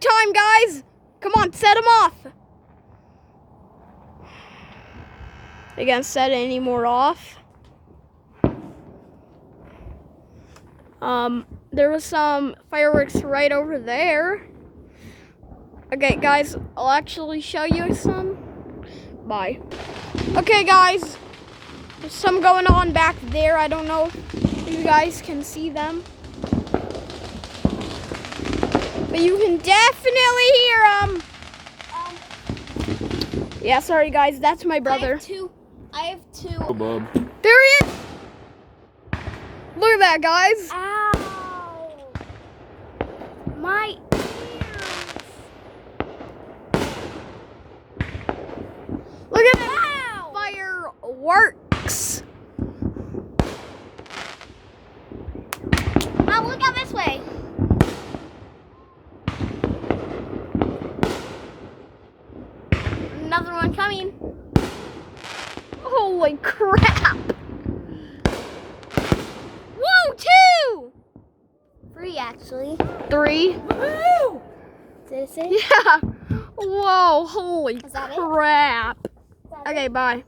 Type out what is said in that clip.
time, guys. Come on, set them off. They can't set any more off. There was some fireworks right over there. Okay, guys, I'll actually show you some. Bye. Okay, guys, there's some going on back there. I don't know if you guys can see them, but you can definitely hear them. Yeah, sorry, guys, that's my brother. I have two. Oh, Bob. There he is. Look at that, guys. Ow! My ears. Look at that. Fireworks. Mom, look out this way. Another one coming. Holy crap. Whoa, 2! 3 actually. 3. Woo! Did it say? Yeah. Whoa, holy Is that it? crap. Okay, bye.